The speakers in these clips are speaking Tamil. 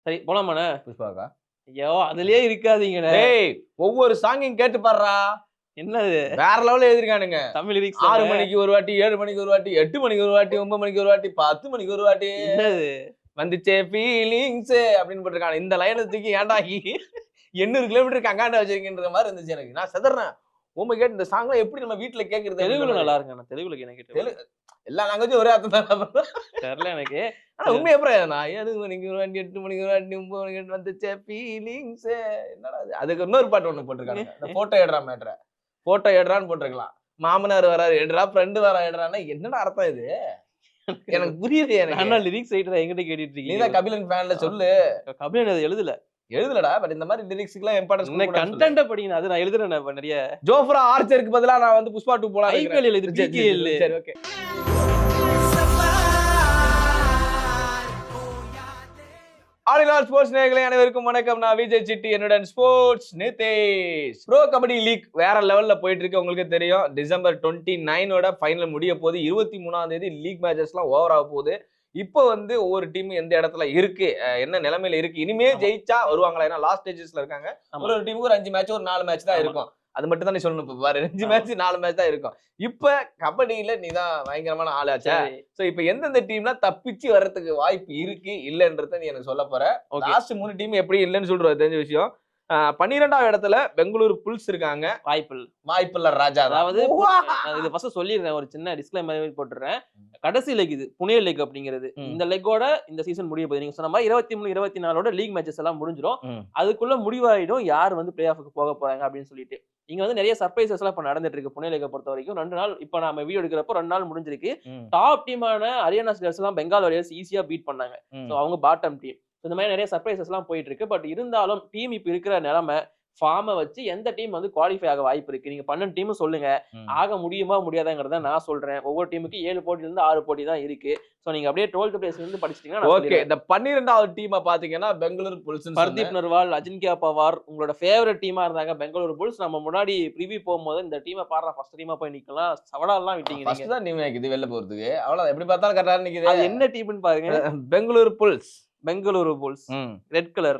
சரி போலாமாண்ணே? புஷ்பாக்கா ஐயோ! அதுலயே இருக்காதீங்கண்ணே. டேய் ஒவ்வொரு சாங்கையும் கேட்டு பாடுறா. என்னது? வேற லெவல்ல எழுதிருக்கானுங்க. தமிழ் லிரிக்ஸ் 6 மணிக்கு ஒரு வாட்டி, 7 மணிக்கு ஒரு வாட்டி, 8 மணிக்கு ஒரு வாட்டி, 9 மணிக்கு ஒரு வாட்டி, 10 மணிக்கு ஒரு வாட்டி. என்னது? வந்துச்சே ஃபீலிங்ஸ் அப்படின்னு போட்டிருக்காங்க. இந்த லைனை தூக்கி ஏன்டா 800 கிலோமீட்டருக்கு அங்காண்ட வச்சிருக்கின்ற மாதிரி இருந்துச்சு எனக்கு. நான் செதறேன். ஓமை கேட் இந்த சாங்லாம் எப்படி நம்ம வீட்டுல கேக்குறது? தெலுங்குல நல்லா இருக்குண்ணே. தெலுங்குல கேட்டேன். எல்லா லாங்குவேஜும் ஒரே அர்த்தம் தான். தெரியல எனக்கு. ஆனா உண்மை எப்பறம் நான் 7 மணிக்கு ஒரு வாட்டி, 8 மணிக்கு ஒரு வாட்டி, 9 மணிக்கு வந்துச்சே ஃபீலிங்ஸ் என்னடா அது? அதுக்கு இன்னொரு பாட்டு ஒண்ணு போட்டிருக்காங்க. இந்த போட்டோ எடுறா மேட்ர. போட்டோ எடுறான்னு போட்டிருக்கலாம். மாமனார் வராரு எடுறா, ஃப்ரெண்டு வரா எடுறான்னா என்னடா அர்த்தம் இது? எனக்கு புரியலையே எனக்கு. நான் லிரிக்ஸ் ரைட்டர் என்கிட்ட கேட்டுட்டு இருக்கீங்க. நீதான் கபிலன் ஃபேன்ல சொல்லு. கபிலன் அது எழுதலடா. பட் இந்த மாதிரி லிரிக்ஸ்க்குலாம் இம்பார்ட்டன்ஸ் என்ன கண்டென்ட் படிங்க. அது நான் எழுதுறேன் நிறைய. ஜோஃப்ரா ஆர்ச்சருக்கு பதிலா நான் வந்து புஷ்பா 2 போலாம். ஐபிஎல் எழுது பிகேஎல். சரி ஓகே. ஆடிலால் ஸ்போர்ட்ஸ் நேயர்களே அனைவருக்கும் வணக்கம். நான் விஜய் சிட்டி, என்னுடன் sports Nitesh. Pro kabaddi league வேற லெவல்ல போயிட்டு இருக்கு. உங்களுக்கு தெரியும் டிசம்பர் 29 ஃபைனல் முடிய போது. 23ஆம் தேதி லீக் மேட்சஸ்லாம் ஓவர் ஆக போகுது. இப்போ வந்து ஒவ்வொரு டீம் எந்த இடத்துல இருக்கு, என்ன நிலைமையில இருக்கு, இனிமே ஜெயிச்சா வருவாங்களா? ஏன்னா லாஸ்ட் ஸ்டேஜஸ்ல இருக்காங்க. ஒரு டீமுக்கு ஒரு 5 மேட்ச் ஒரு 4 மேட்ச் தான் இருக்கும். அது மட்டும் தான் நீ சொல்லணும். இப்ப பாரு 5 மேட்ச் 4 மேட்ச் தான் இருக்கும். இப்ப கபடியில நீ தான் பயங்கரமான ஆளாச்சா. சோ இப்ப எந்தெந்த டீம்னா தப்பிச்சு வர்றதுக்கு வாய்ப்பு இருக்கு இல்லன்றத நீ எனக்கு சொல்ல போற. லாஸ்ட் 3 டீம் எப்படி இல்லன்னு சொல்றது தெரிஞ்ச விஷயம். 12ஆவது இடத்துல பெங்களூரு புல்ஸ் இருக்காங்க. வாய்ப்பில்ல ராஜா. அதாவது இது ஃபர்ஸ்ட் சொல்லிடுறேன், ஒரு சின்ன டிஸ்க்ளைமர் போட்டுறேன். கடைசி லெக் இது புனே லெக் அப்படிங்கிறது. இந்த லெக்கோட இந்த சீசன் முடிய போகுது. நீங்க சொன்ன மாதிரி 23 24ஓட லீக் மேட்சஸ் எல்லாம் முடிஞ்சிடும். அதுக்குள்ள முடிவாயிடும் யார் வந்து பிளே ஆஃப்க்கு போக போறாங்க அப்படின்னு சொல்லிட்டு. இங்க வந்து நிறைய சர்ப்ரைசஸ் எல்லாம் இப்ப நடந்துட்டு இருக்கு. புனே லீக்கை பொறுத்த வரைக்கும் 2 நாள் இப்ப நாம வீடியோ எடுக்கிறப்போ 2 நாள் முடிஞ்சிருக்கு. டாப் டீமான ஹரியானா ஸ்லேயர்ஸ் எல்லாம் பெங்கால் வாரியர்ஸ் ஈஸியா பீட் பண்ணாங்க. சோ அவங்க பாட்டம் டீம். இந்த மாதிரி நிறைய சர்ப்ரைசஸ் எல்லாம் போயிட்டு இருக்கு. பட் இருந்தாலும் டீம் இப்ப இருக்கிற நிலைமை ஃபார்மை வச்சு எந்த டீம் வந்து குவாலிஃபை ஆக வாய்ப்பு இருக்கு? நீங்க 12 டீம் சொல்லுங்க. ஆக முடியுமா முடியாதாங்கிறத நான் சொல்றேன். ஒவ்வொரு டீமுக்கு 7 போட்டில இருந்து 6 போட்டி தான் இருக்கு. சோ நீங்க அப்படியே 12th பிளேஸ்ல இருந்து படிச்சிட்டீங்கன்னா ஓகே. இந்த 12வது டீமை பாத்தீங்கன்னா பெங்களூரு புல்ஸ். பர்தீப் நர்வால், அஜின்கியா பவார் உங்களோட ஃபேவரட் டீமா இருந்தாங்க பெங்களூரு புல்ஸ். நம்ம முன்னாடி ப்ரிவியூ போகும்போது இந்த டீமை பாடுற ஃபர்ஸ்ட் டீமா போய் நிக்கலாம். சவடாலாம் விட்டீங்க. ஃபர்ஸ்ட் தான் டீம் நிக்குது வெளில போறதுக்கு. அவ்வளவு எப்படி பார்த்தாலும் கரெக்டா நிக்குது. அது என்ன டீம்னு பாருங்க. Bengaluru bulls. Red colour.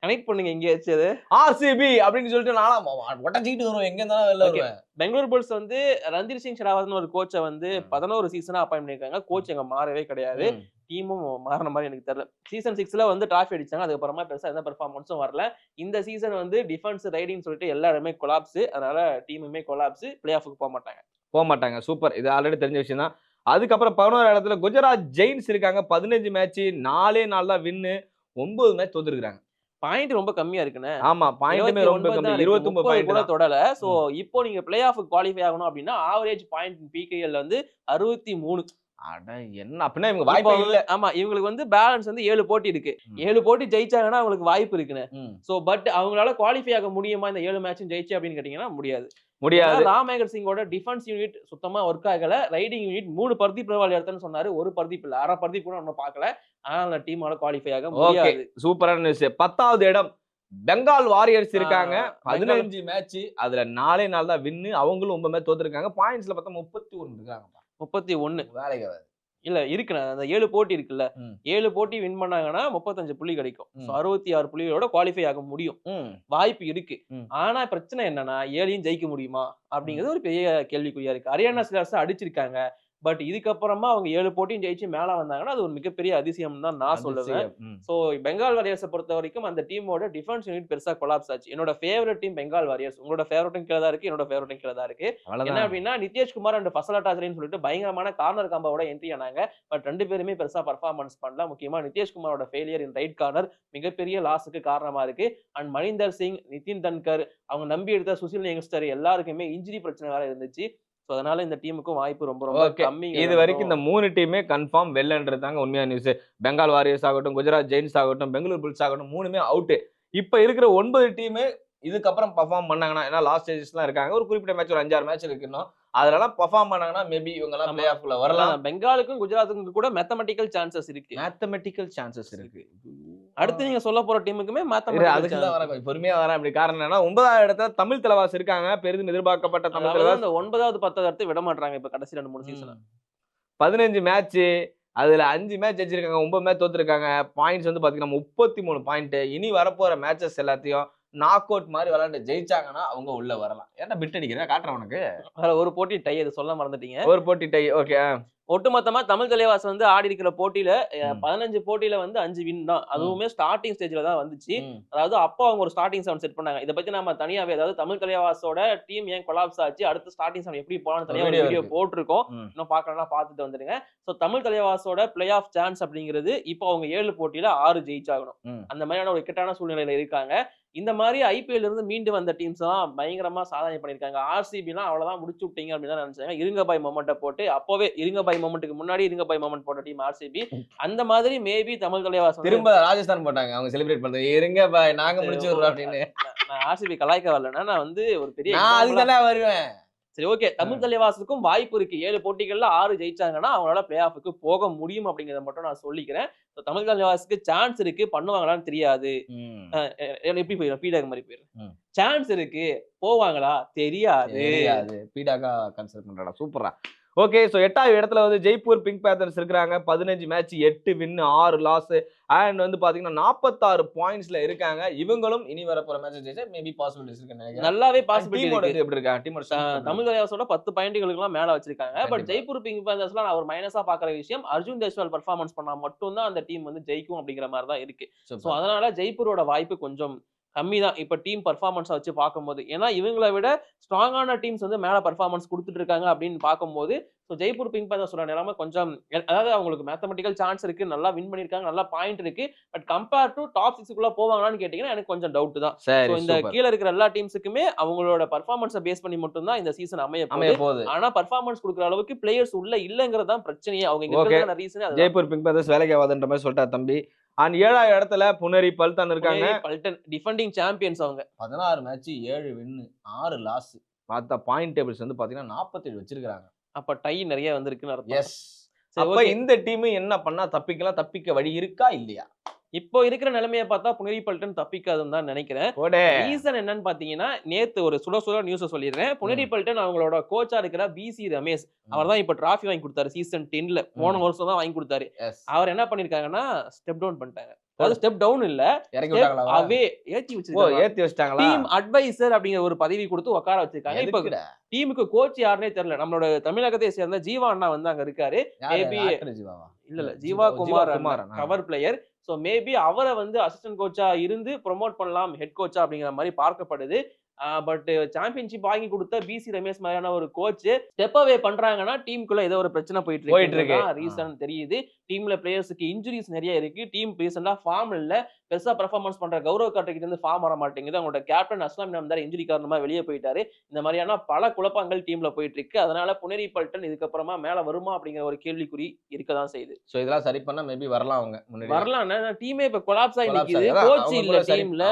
Connect பண்ணுங்க எங்கேயாச்சும். அது ஆர்சிபி அப்படின்னு சொல்லிட்டு நானும் ஒட்டச்சிட்டு வருவேன். எங்க இருந்தாலும் வெளில வருவேன். பெங்களூர் புல்ஸ் வந்து ரந்தீர் சிங் ஷெராவத்னு ஒரு கோச்சை வந்து 11 சீசனா அப்பாயிண்ட் பண்ணிருக்காங்க. கோச் எங்க மாறவே கிடையாது. டீமும் மாறின மாதிரி எனக்கு தெரியல. சீசன் 6ல வந்து டிராஃபி அடிச்சாங்க. அதுக்கப்புறமா பெருசா எந்த பெர்ஃபார்மன்ஸும் வரல. இந்த சீசன் வந்து டிஃபென்ஸ் ரைடிங் சொல்லிட்டு எல்லாருமே கொலாப்ஸ். அதனால டீமுமே கொலாப்ஸ். பிளே ஆஃப்க்கு போக மாட்டாங்க. சூப்பர். இது ஆல்ரெடி தெரிஞ்ச விஷயம் தான். அதுக்கப்புறம் 11 இடத்துல குஜராத் ஜெயின்ஸ் இருக்காங்க. 15 மேட்ச் 4 நாள் தான் வின்னு. 9 மேட்ச் தோத்துருக்காங்க. பாயிண்ட் ரொம்ப கம்மியா இருக்குண்ணே. ஆமா பாயிண்ட்மே ரொம்ப கம்மி. 29 பாயிண்ட் கூட தொடல. சோ இப்போ நீங்க பிளே ஆஃப் குவாலிஃபை ஆகணும் அப்படின்னா ஆவரேஜ் பாயிண்ட் பிகேஎல் வந்து 63. அட என்ன அப்படின்னா இவங்க வாய்ப்பே இல்ல. ஆமா இவங்களுக்கு வந்து பேலன்ஸ் வந்து 7 போட்டி இருக்கு. 7 போட்டி ஜெயிச்சாங்கன்னா அவங்களுக்கு வாய்ப்பு இருக்குண்ணே. சோ பட் அவங்களால குவாலிஃபை ஆக முடியுமா இந்த 7 மேட்சும் ஜெயிச்சு அப்படின்னு கேட்டீங்கன்னா முடியாது. ராமேகர் சிங்கோட டிஃபென்ஸ் யூனிட் சுத்தமா ஒர்க் ஆகல. ரைடிங் யூனிட் 3 பர்தீப் நர்வால் எடுத்தேன்னு சொன்னாரு. ஒரு பர்தீப் இல்ல, அரை பர்தீப் கூட நம்ம பார்க்கல. ஆனா டீமால குவாலிஃபை ஆக முடியாது. சூப்பரான நியூஸ். 10வது இடம் பெங்கால் வாரியர்ஸ் இருக்காங்க. 15 மேட்ச் அதுல 4 நாள் தான் வின்னு. அவங்களும் 9 மேட்ச் தோத்துருக்காங்க. பாயிண்ட்ஸ்ல பார்த்தா 31 இருக்காங்க. 31 வேலைக்கு இல்ல இருக்குண்ணா. அந்த 7 போட்டி இருக்குல்ல, 7 போட்டி வின் பண்ணாங்கன்னா 35 புள்ளி கிடைக்கும். 66 புள்ளிகளோட குவாலிஃபை ஆக முடியும். வாய்ப்பு இருக்கு. ஆனா பிரச்சனை என்னன்னா 7யும் ஜெயிக்க முடியுமா அப்படிங்கிறது ஒரு பெரிய கேள்விக்குறியா இருக்கு. ஹரியானா ஸ்லேயர்ஸ் அடிச்சிருக்காங்க. பட் இதுக்கப்புறமா அவங்க 7 போட்டியும் ஜெயிச்சு மேல வந்தாங்கன்னா அது ஒரு மிகப்பெரிய அதிசயம் தான் நான் சொல்லுவேன். சோ பெங்கால் வாரியர்ஸை பொறுத்த வரைக்கும் அந்த டீமோட டிஃபென்ஸ் யூனிட் பெருசா கொலாப்ஸ் ஆச்சு. என்னோட ஃபேவரட் டீம் பெங்கால் வாரியர்ஸ். உங்களோட ஃபேவரட்டும் கீழே தான் இருக்கு, என்னோட ஃபேவரட்டும் கீழே தான் இருக்கு. என்ன அப்படின்னா நித்யேஷ்குமார் அண்ட் ஃபசலாட்டாஜரின்னு சொல்லிட்டு பயங்கரமான கார்னர் காம்போட என்ட்ரி ஆனாங்க. பட் 2 பேருமே பெருசா பர்ஃபார்மன்ஸ் பண்ணல. முக்கியமா நித்யேஷ்குமாரோட ஃபெயிலியர் இன் ரைட் கார்னர் மிகப்பெரிய லாஸுக்கு காரணமா இருக்கு. அண்ட் மணிந்தர் சிங், நிதின் தன்கர், அவங்க நம்பி எடுத்த சுசில் யங்ஸ்டர் எல்லாருக்குமே இன்ஜுரி பிரச்சனை வேற இருந்துச்சு. அதனால இந்த டீமுக்கும் வாய்ப்பு ரொம்ப ரொம்ப கம்மி. இது வரைக்கும் இந்த 3 டீமே கன்ஃபார்ம் வெல்லன்றதாங்க உண்மையான நியூஸ். பெங்கால் வாரியர்ஸ் ஆகட்டும், குஜராத் ஜெயின்ஸ் ஆகட்டும், பெங்களூர் புல்ஸ் ஆகட்டும் 3மே அவுட். இப்ப இருக்கிற 9 டீம் இதுக்கப்புறம் பர்ஃபார்ம் பண்ணாங்கன்னா, ஏன்னா லாஸ்ட் ஸ்டேஜஸ்லாம் இருக்காங்க. ஒரு குறிப்பிட்ட மேட்ச் ஒரு 5-6 மேட்ச் இருக்குன்னா அதெல்லாம் பர்ஃபார்ம் பண்ணாங்கன்னா மேபி இவங்க எல்லாம் பிளே ஆஃப்ல வரலாம். பெங்காலுக்கும் குஜராத்துக்கும் கூட மேத்தமெட்டிக்கல் சான்சஸ் இருக்கு. அடுத்து நீங்க சொல்ல போற டீமுக்குமே பொறுமையா வரேன். அப்படி காரணம் என்னன்னா 9வது இடத்துல தமிழ் தலைவாஸ் இருக்காங்க. பெரிதும் எதிர்பார்க்கப்பட்ட தமிழ் தலைவாஸ். இந்த 9வது 10வது இடத்தை விட மாட்டாங்க இப்ப கடைசி 2-3 சீசன். 15 மேட்ச் அதுல 5 மேட்ச் ஜெயிச்சிருக்காங்க, 9 மேட்ச் தோத்துருக்காங்க. பாயிண்ட்ஸ் வந்து பாத்தீங்கன்னா 33 பாயிண்ட். இனி வரப்போற மேட்சஸ் எல்லாத்தையும் நாக் அவுட் மாதிரி விளையாண்டு ஜெயிச்சாங்கன்னா அவங்க உள்ள வரலாம். ஏன்னா பிட் அடிக்கிறேன் காட்டுறேன் உனக்கு. அதுல ஒரு போட்டி டை, அது சொல்ல மறந்துட்டீங்க. ஒரு போட்டி டை. ஓகே. ஒட்டுமொத்தமா தமிழ் தலைவாஸ் வந்து ஆடி இருக்கிற போட்டியில 15 போட்டியில வந்து 5 வின் தான். அதுவுமே ஸ்டார்டிங் ஸ்டேஜ்ல தான் வந்துச்சு. அதாவது அப்போ அவங்க ஒரு ஸ்டார்டிங் 7 செட் பண்ணாங்க. இத பத்தி நம்ம தனியாவே, அதாவது தமிழ் தலைவாஸோட டீம் ஏன் கொலாப்ஸ் ஆச்சு, அடுத்து ஸ்டார்டிங் 7 எப்படி போலாம்னு தனியா ஒரு வீடியோ போட்டிருக்கோம். இன்னும் பார்க்கலன்னா பார்த்துட்டு வந்துடுங்க. சோ தமிழ் தலைவாஸோட பிளே ஆஃப் சான்ஸ் அப்படிங்கிறது இப்போ அவங்க 7 போட்டியில 6 ஜெயிச்சாகணும். அந்த மாதிரியான ஒரு இக்கட்டான சூழ்நிலையில இருக்காங்க. இந்த மாதிரி ஐபிஎல் இருந்து மீண்டு வந்த டீம்ஸ் எல்லாம் பயங்கரமா சாதனை பண்ணிருக்காங்க. ஆர்சிபிலாம் அவ்வளவுதான் முடிச்சு விட்டீங்க அப்படின்னு தான் நினைச்சாங்க. இருங்கபாய் மொமெண்ட்டை போட்டு, அப்பவே இருங்கபாய் மொமெண்ட்டுக்கு முன்னாடி இருங்கபாய் மொமெண்ட் போட்ட டீம் ஆர்சிபி. அந்த மாதிரி மேபி தமிழ் தலைவாஸ் திரும்ப ராஜஸ்தான் போட்டாங்க. அவங்க செலிப்ரேட் பண்றது இருங்க பாய் நாங்க முடிச்சு விடுறோம் அப்படின்னு. நான் ஆர்சிபி கலாய்க்க வரலன்னா நான் வந்து ஒரு பெரிய அதுதானே வருவேன். சரி, ஓகே. தமிழ் தலைவாசுக்கும் வாய்ப்பு இருக்கு. 7 போட்டிகள்ல 6 ஜெயிச்சாங்கன்னா அவங்களால பிளே ஆஃப்க்கு போக முடியும் அப்படிங்கறத மட்டும் நான் சொல்லிக்கிறேன். தமிழ் தலைவாசுக்கு சான்ஸ் இருக்கு, பண்ணுவாங்களான்னு தெரியாது. எப்படி போயிடும், பீடாக் மாதிரி போயிடும். சான்ஸ் இருக்கு, போவாங்களா தெரியாது. பீடாக்கா கன்சிடர் பண்றா. சூப்பரா. ஓகே. சோ 8வது இடத்துல வந்து ஜெய்ப்பூர் பிங்க் பேந்தர்ஸ் இருக்காங்க. 15 மேட்ச் 8 வின் 6 லாஸ் அண்ட் வந்து பாத்தீங்கன்னா 46 பாயிண்ட்ஸ்ல இருக்காங்க. இவங்களும் இனி வரப்போற மேட்ச் ஜெயிச்சா மேபி பாசிபிலிட்டிஸ் இருக்கு நினைக்கிறேன். நல்லாவே பாசிபிலிட்டி இருக்கு. எப்படி இருக்கா டீமோட? தமிழ் தலைவாஸோட 10 பாயிண்ட்களுக்குலாம் மேல வச்சிருக்காங்க. பட் ஜெய்ப்பூர் பிங்க் பேந்தர்ஸ்லாம் நான் ஒரு மைனஸா பாக்குற விஷயம், அர்ஜுன் தேஷ்வால் பெர்ஃபார்மன்ஸ் பண்ணா மட்டும் தான் அந்த டீம் வந்து ஜெயிக்கும் அப்படிங்கிற மாதிரி தான் இருக்கு. சோ அதனால ஜெய்ப்பூரோட வாய்ப்பு கொஞ்சம் கம்மி தான் இப்ப டீம் பர்ஃபார்மன்ஸை வச்சு பார்க்கும்போது. ஏன்னா இவங்களை விட ஸ்ட்ராங்கான டீம்ஸ் வந்து மேல பர்ஃபார்மன்ஸ் கொடுத்துட்டு இருக்காங்க அப்படின்னு பார்க்கும்போது, ஸோ ஜெய்ப்பூர் பிங்க் பேந்தர்ஸோட நிலைமை கொஞ்சம், அதாவது அவங்களுக்கு மேத்தமெட்டிக்கல் சான்ஸ் இருக்கு, நல்லா வின் பண்ணிருக்காங்க, நல்லா பாயிண்ட் இருக்கு. பட் கம்பேர் டு டாப் 6க்குள்ள போவாங்களான்னு கேட்டீங்கன்னா எனக்கு கொஞ்சம் டவுட் தான். ஸோ இந்த கீழே இருக்கிற எல்லா டீம்ஸுக்குமே அவங்களோட பர்ஃபார்மன்ஸை பேஸ் பண்ணி மட்டும் தான் இந்த சீசன் அமைய போகுது. ஆனா பர்ஃபார்மன்ஸ் கொடுக்குற அளவுக்கு பிளேயர்ஸ் உள்ள இல்லங்கிறது தான் பிரச்சனையே. அவங்க ரீசன் ஜெய்ப்பூர் பிங்க் பேந்தர்ஸ் வேலைக்கு ஆகாதுன்ற மாதிரி சொல்லிட்டார் தம்பி. அண்ட் 7வது இடத்துல புனேரி பல்டன் இருக்காங்க. Paltan defending champions. அவங்க 16 மேட்ச் 7 வின் 6 லாஸ். பார்த்தா பாயிண்ட் டேபிள்ஸ் வந்து பாத்தீங்கன்னா 47 வச்சிருக்காங்க. அப்ப டை நிறைய வந்திருக்குன்னு அர்த்தம். எஸ். அப்ப இந்த டீம் என்ன பண்ணா தப்பிக்கலாம், தப்பிக்க வழி இருக்கா இல்லையா? இப்போ இருக்கிற நிலைமையை பார்த்தா புனேரி பல்டன் தப்பிக்காதுன்னு தான் நினைக்கிறேன். ரீசன் என்னன்னு பாத்தீங்கன்னா, நேத்து ஒரு சுட நியூஸ் சொல்லிடுறேன். புனேரி பல்டன் அவங்களோட கோச்சா இருக்கிற பிசி ரமேஷ், அவர் தான் இப்ப டிராஃபி வாங்கி கொடுத்தாரு சீசன் 10ல. போன வருஷம் தான் வாங்கி கொடுத்தாரு. அவர் என்ன பண்ணிருக்காங்கன்னா ஸ்டெப் டவுன் பண்ணிட்டாங்க. அது ஸ்டெப் டவுன் இல்ல, ஏத்தி வச்சிருக்காங்க. டீம் அட்வைசர் அப்படிங்கிற ஒரு பதவி கொடுத்து உட்கார வச்சிருக்காங்க. இப்ப டீமுக்கு கோச் யாருன்னே தெரியல. நம்மளோட தமிழகத்தை சேர்ந்த ஜீவா அண்ணா வந்து அங்க இருக்காரு. மேபி இல்ல Jeeva Kumar cover player. So maybe அவரை வந்து அசிஸ்டன்ட் கோச்சா இருந்து ப்ரொமோட் பண்ணலாம் ஹெட் கோச்சா அப்படிங்கிற மாதிரி பார்க்கப்படுது. பட் சாம்பியன்ஷிப் வாங்கி கொடுத்த பிசி ரமேஷ் மாதிரியான ஒரு கோச் ஸ்டெப் அவே பண்றாங்கன்னா டீமுக்குள்ள ஏதோ ஒரு பிரச்சனை போயிட்டு இருக்கு. ரீசன் தெரியுது. டீம்ல பிளேயர்ஸுக்கு இன்ஜுரிஸ் நிறைய இருக்கு. டீம் ரீசெண்டா ஃபார்ம் இல்ல, பெருசா பெர்ஃபார்மன்ஸ் பண்ற கௌரவ் கார்த்திக் இருந்து ஃபார்ம் வர மாட்டேங்குது. அவங்களோட கேப்டன் அஸ்லாம் நம்தார் இன்ஜுரி காரணமா வெளியே போயிட்டாரு. இந்த மாதிரியான பல குழப்பங்கள் டீம்ல போயிட்டு இருக்கு. அதனால புனேரி பல்டன் இதுக்கப்புறமா மேல வருமா அப்படிங்கிற ஒரு கேள்விக்குறி இருக்கதான் செய்யுது. சோ இதெல்லாம் சரி பண்ணா மேபி வரலாம். அவங்க வரலாம். டீமே இப்ப கொலாப்ஸ் ஆகி நிக்குது. கோச் இல்ல டீம்ல.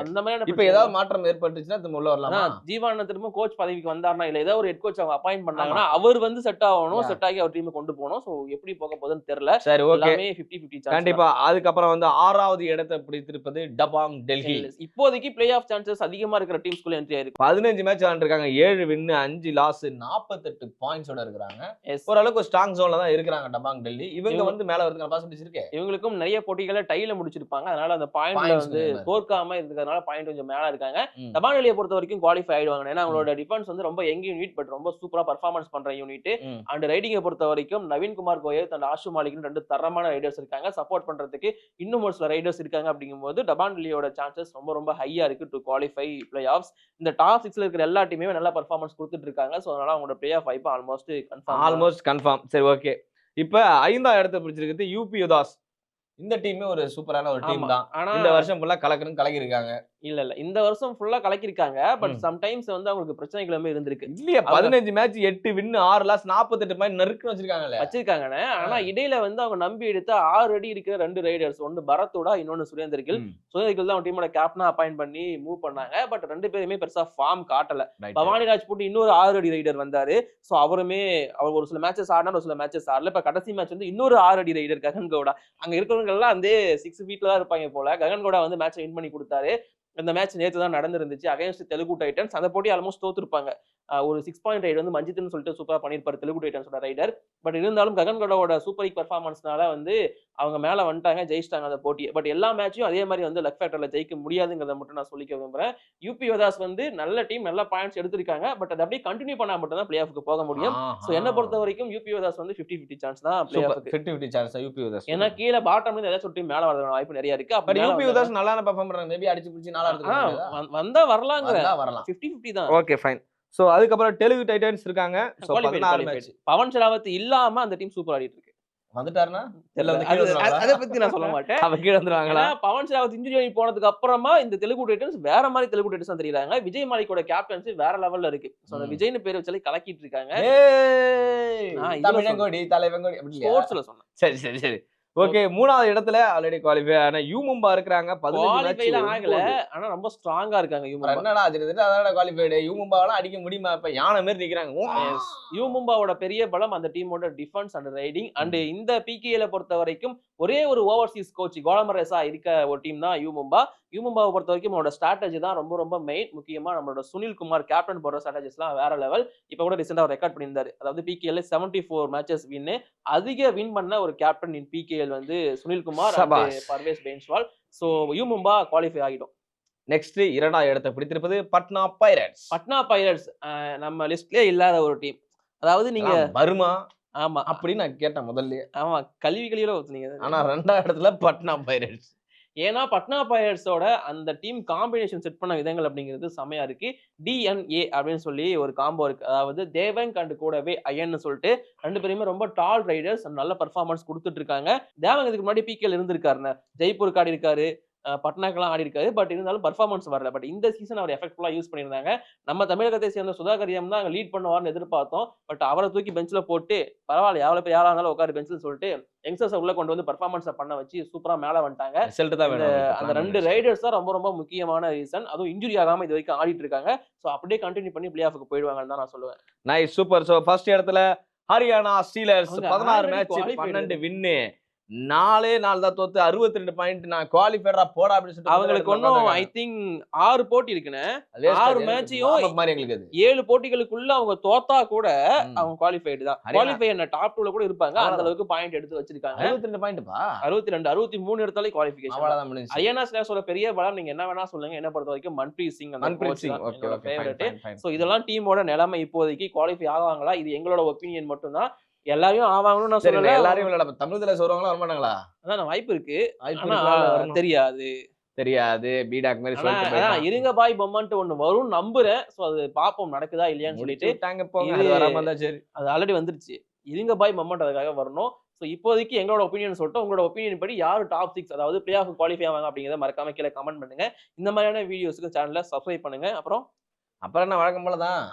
அந்த மாதிரி இப்ப ஏதாவது மாற்றம் ஏற்பட்டுச்சுன்னா உள்ள வரலாமா? ஜீவான திரும்ப கோச் பதவிக்கு வந்தாருன்னா, இல்ல ஏதாவது ஒரு ஹெட் கோச் அவங்க அப்பாயிண்ட் பண்ணாங்கன்னா அவர் வந்து செட் ஆகணும், செட் ஆகி அவர் டீம் கொண்டு போகணும். சோ எப்படி போக போகுதுன்னு தெரியல. சரி, ஓகே. 50-50 கண்டிப்பா. அதுக்கப்புறம் வந்து 6வது இடத்தை பிடித்திருப்பது டபாங் டெல்லி. இப்போதைக்கு பிளே ஆஃப் சான்சஸ் அதிகமா இருக்கிற டீம்ஸ்குள்ள என்ட்ரி ஆயிருக்கு. 15 மேட்ச் விளையாண்டுருக்காங்க. 7 வின் 5 லாஸ் 48 பாயிண்ட்ஸோட இருக்காங்க. ஓரளவுக்கு ஸ்ட்ராங் ஜோன்ல தான் இருக்காங்க டபாங் டெல்லி. இவங்க வந்து மேல வரதுக்கு பாசிபிலிட்டிஸ் இருக்கு. இவங்களுக்கும் நிறைய போட்டிகளை டைல முடிச்சிருப்பாங்க. அதனால அந்த பாயிண்ட்ல வந்து தோற்காம இருக்கிறதுனால பாயிண்ட் கொஞ்சம் மேல இருக்காங்க. டபாங் டெல்லியை பொறுத்த வரைக்கும் குவாலிஃபை ஆயிடுவாங்க. ஏன்னா அவங்களோட டிஃபென்ஸ் வந்து ரொம்ப யங் யூனிட், பட் ரொம்ப சூப்பரா பர்ஃபார்மன்ஸ் பண்ற யூனிட். அண்ட் ரைடிங்கை பொறுத்த வரைக்கும் நவீன்குமார் கோயல் அண்ட் ஆஷு மாலிக்னு 2 தரமான ரைடர்ஸ் இருக்காங்க. சப்போர்ட் பண்றதுக்கு இன்னும் ஒரு சில ரைடர்ஸ் இருக்காங்க. அப்படிங்கும்போது டபாங் டெல்லியோட சான்சஸ் ரொம்ப ஹையா இருக்கு டு குவாலிஃபை பிளே ஆஃப்ஸ். இந்த டாப் 6ல இருக்கிற எல்லா டீமுமே நல்ல பர்ஃபார்மன்ஸ் கொடுத்துட்டு இருக்காங்க. சோ அதனால அவங்களோட பிளே ஆஃப் வாய்ப்பு ஆல்மோஸ்ட் கன்ஃபார்ம். சரி, ஓகே. இப்ப 5வது இடத்தை பிடிச்சிருக்கிறது யூபி யுதாஸ். இந்த டீமே ஒரு சூப்பரான ஒரு டீம் தான். இந்த வருஷம் ஃபுல்லா கலக்கி இருக்காங்க. இல்ல இந்த வருஷம் ஃபுல்லா கலக்கிருக்காங்க. பட் சம்டைம்ஸ் வந்து அவங்களுக்கு பிரச்சனைகளுமே இருந்திருக்கு. இல்லையா, 15 மேட்ச் 8 வின் 6 லாஸ் 48 பாயிண்ட் நெருக்கி வச்சிருக்காங்கன்னு. ஆனா இடையில வந்து அவங்க நம்பி எடுத்த 6 அடி இருக்கிற 2 ரைடர்ஸ், ஒன்னு பரத்தோட, இன்னொன்னு சுரேந்தர் கில் தான் அவங்க டீமோட கேப்டனா அப்பாயிண்ட் பண்ணி மூவ் பண்ணாங்க. பட் 2 பேருமே பெருசா ஃபார்ம் காட்டல. பவானி ராஜ்புட் இன்னொரு 6 அடி ரைடர் வந்தாரு. சோ அவருமே அவர் ஒரு சில மேட்சஸ் ஆடினார், ஒரு சில மேட்சஸ் ஆடல. இப்ப கடைசி மேட்ச் வந்து இன்னொரு 6 அடி ரைடர் ககன் கவுடா. அங்க இருக்கிறவங்க எல்லாம் வந்து 6 ஃபீட்ல தான் இருப்பாங்க போல. ககன் கவுடா வந்து மேட்சை வின் பண்ணி கொடுத்தாரு. இந்த மேட்ச் நேத்து தான் நடந்துருந்துச்சு அகைன்ஸ்ட் தெலுங்கு டைட்டன்ஸ். அந்த போட்டி ஆல்மோஸ்ட் தோத்துருப்பாங்க. ஒரு 6 பாயிண்ட் ரைடு வந்து மஞ்சித்னு சொல்லிட்டு சூப்பரா பண்ணியிருப்பாரு தெலுங்கு டைட்டன்ஸோட ரைடர். பட் இருந்தாலும் ககன்கடோட சூப்பர் லீக் பெர்ஃபார்மன்ஸ்னால வந்து அவங்க மேல வந்துட்டாங்க, ஜெயிச்சிட்டாங்க அந்த போட்டியை. பட் எல்லா மேட்சையும் அதே மாதிரி வந்து லக் ஃபேக்டர்ல ஜெயிக்க முடியாதுங்கிறத மட்டும் நான் சொல்லிக்க விரும்புறேன். யூபி யோதாஸ் வந்து நல்ல டீம், நல்ல பாயிண்ட்ஸ் எடுத்திருக்காங்க. பட் அதை அப்படியே கண்டினியூ பண்ணா மட்டும் தான் பிளே ஆஃப்க்கு போக முடியும். சோ என்ன பொறுத்த வரைக்கும் யூபி யோதாஸ் வந்து 50-50 சான்ஸ் தான் பிளே ஆஃப்க்கு. 50-50 சான்ஸ் யூபி யோதாஸ். ஏன்னா கீழ பாட்டம்ல இருந்து ஏதாச்சும் டீம் மேல வரதுக்கான வாய்ப்பு நிறைய இருக்கு. பட் யூபி யோதாஸ் நல்லா பெர்ஃபார்ம் பண்றாங்க. மேபி அடிச்சு பிடிச்சி நாலா எடுத்துக்கலாம். வந்தா வரலாம்ங்கற. வரலாம். 50-50 தான். Okay fine. சோ அதுக்கப்புறம் தெலுங்கு டைட்டன்ஸ் இருக்காங்க. So 16 match. பவன் ஷராவத் இல்லாம அந்த டீம் சூப்பர் ஆடிட்டு இருக்கு. வந்துட்டாருனா அத பத்தி நான் சொல்ல மாட்டேன். அவ கீழ வந்துருவாங்களா? பவன் ஷராவத் இன்ஜூரி ஆகி போனதுக்கு அப்புறமா இந்த தெலுங்கு டைட்டன்ஸ் வேற மாதிரி தெலுங்கு டைட்டன்ஸ் தான் தெரியுறாங்க. விஜய் மாலிக்கோட கேப்டன்சி வேற லெவல்ல இருக்கு. சோ அந்த விஜய்னு பேர் வச்சாலே கலக்கிட்டு இருக்காங்க. தமிழங்கோடி தலைவங்கோடி அப்படி ஸ்போர்ட்ஸ்ல சொன்னேன். சரி சரி சரி. ஓகே, மூணாவது இடத்துல ஆல்ரெடி குவாலிஃபை ஆன யூ மும்பா இருக்காங்க. 15 மேட்ச் ஆகல. ஆனா ரொம்ப ஸ்ட்ராங்கா இருக்காங்க யூ மும்பா. என்னடா அதோட குவாலிஃபைடு யூ மும்பாவால அடிக்க முடியுமா? இப்ப யானை மாதிரி நிக்கிறாங்க. யூ மும்பாவோட பெரிய பலம் அந்த டீமோட டிஃபென்ஸ் அண்ட் ரைடிங். அண்ட் இந்த பிகேல பொறுத்த வரைக்கும் ஒரே ஒரு ஓவர்சீஸ் கோச் கோலமரேசா இருக்க ஒரு டீம் தான் யூ மும்பா. யூ மும்பாவை பொறுத்த வரைக்கும் அவனோட ஸ்ட்ராட்டஜி தான் ரொம்ப ரொம்ப மெயின். முக்கியமா நம்மளோட சுனில் குமார் கேப்டன் போடுற ஸ்ட்ராட்டஜிஸ்லாம் வேற லெவல். இப்ப கூட ரீசெண்டா ரெக்கார்ட் பண்ணியிருந்தாரு. அதாவது பிகேல 74 மேட்சஸ் வின். அதிக வின் பண்ண ஒரு கேப்டன் இன் பிகேஎல் வந்து Sunil Kumar and Parvesh Bhainswal. So U Mumba qualify ஆகிடும். நெக்ஸ்ட் இரண்டாவது இடத்தை பிடித்திருப்பது பட்னா பைரட்ஸ். பட்னா பைரட்ஸ் நம்ம லிஸ்ட்லயே இல்லாத ஒரு டீம். அதாவது நீங்க வருமா? ஆமா அப்படின்னு நான் கேட்டேன் முதல்ல. ஆமா கழிவுகளில ஊத்துனீங்க. ஆனா ரெண்டாவது இடத்துல பட்னா பைரட்ஸ். ஏன்னா பட்னா பைரட்ஸோட அந்த டீம் காம்பினேஷன் செட் பண்ண விதங்கள் அப்படிங்கிறது செமையா இருக்கு. DNA அப்படின்னு சொல்லி ஒரு காம்போ இருக்கு. அதாவது தேவங்க் அண்ட் கூடவே அயன்னு சொல்லிட்டு 2 பேருமே ரொம்ப டால் ரைடர்ஸ் நல்ல பெர்ஃபார்மன்ஸ் கொடுத்துட்டு இருக்காங்க. தேவங்க் இதுக்கு முன்னாடி பிகேல இருந்திருக்காருன்னு ஜெய்ப்பூருக்கு ஆடி இருக்காரு, பட்னாக்கெல்லாம் ஆடி இருக்காரு. பட் இருந்தாலும் பர்ஃபார்மன்ஸ் வரல. பட் இந்த சீசன் அவர் எஃபெக்ட்ஃபுல்லா யூஸ் பண்ணியிருந்தாங்க. நம்ம தமிழகத்தை சேர்ந்த சுதாகரியம் தான் லீட் பண்ணுவார்னு எதிர்பார்த்தோம். பட் அவரை தூக்கி பெஞ்ச்ல போட்டு பரவாயில்ல எவ்வளவு பேர் யாரா இருந்தாலும் உட்காரு பெஞ்ச்ல சொல்லிட்டு யங்ஸ்டர்ஸ் உள்ள கொண்டு வந்து பர்ஃபார்மன்ஸ் பண்ண வச்சு சூப்பரா மேல வந்துட்டாங்க. அந்த 2 ரைடர்ஸ் தான் ரொம்ப ரொம்ப முக்கியமான ரீசன். அதுவும் இன்ஜுரி ஆகாம இது வரைக்கும் ஆடிட்டு இருக்காங்க. சோ அப்படியே கண்டினியூ பண்ணி பிளே ஆஃப்க்கு போயிடுவாங்கன்னு தான் நான் சொல்லுவேன். Nice super. சோ ஃபர்ஸ்ட் இடத்துல ஹரியானா ஸ்டீலர்ஸ் 16 மேட்ச் 12 வின். 4 தான் தோத்து 62 பாயிண்ட். நான் குவாலிஃபைடா போடா அப்படின்னு சொல்லிட்டு அவங்களுக்கு ஒன்னும் ஐ திங்க் 6 போட்டி இருக்குன்னு 6 மேட்சையும் மாதிரி எங்களுக்கு 7 போட்டிகளுக்குள்ள அவங்க தோத்தா கூட அவங்க குவாலிஃபைடு தான். குவாலிஃபை என்ன டாப் 2ல கூட இருப்பாங்க. அந்த அளவுக்கு பாயிண்ட் எடுத்து வச்சிருக்காங்க. 62 பாயிண்ட்பா. 62 63 இடத்தாலே குவாலிஃபிகேஷன். அவ்வளவுதான் முடிஞ்சு. ஹரியானா ஸ்லேஷோட பெரிய பலம் நீங்க என்ன வேணா சொல்லுங்க. என்ன பொறுத்த வரைக்கும் மன்பிரீத் சிங் அந்த கோச் தான் என்னோட ஃபேவரட். சோ இதெல்லாம் டீமோட நிலைமை இப்போதைக்கு குவாலிஃபை ஆவாங்களா? இது எங்களோட ஒபினியன் மட்டும் தான். எல்லாரையும் ஆவாங்கன்னு நான் சொல்லல. எல்லாரையும் இல்ல தமிழ்ல சொல்றவங்களா வர மாட்டாங்களா? அதான் வாய்ப்பு இருக்கு. ஆனா தெரியாது. பீடாக் மாதிரி சொல்லிட்டு இருங்க பாய் பொம்மன்ட்டு ஒண்ணு வரும் நம்புறேன். சோ அது பாப்போம் நடக்குதா இல்லையான்னு சொல்லிட்டு. அது வராம இருந்தா சரி. அது ஆல்ரெடி வந்துருச்சு. இருங்க பாய் பொம்மன்ட் அதுக்காக வரணும். சோ இப்போதைக்கு எங்களோட ஒபினியன் சொல்லிட்டு உங்களோட ஒபினியன் படி யாரு டாப் 6 அதாவது பிளே ஆஃப் குவாலிஃபை ஆவாங்க அப்படிங்கறத மறக்காம கீழே கமெண்ட் பண்ணுங்க. இந்த மாதிரியான வீடியோஸ்க்கு சேனலை சப்ஸ்கிரைப் பண்ணுங்க. அப்புறம் என்ன வழக்கம் போலதான்.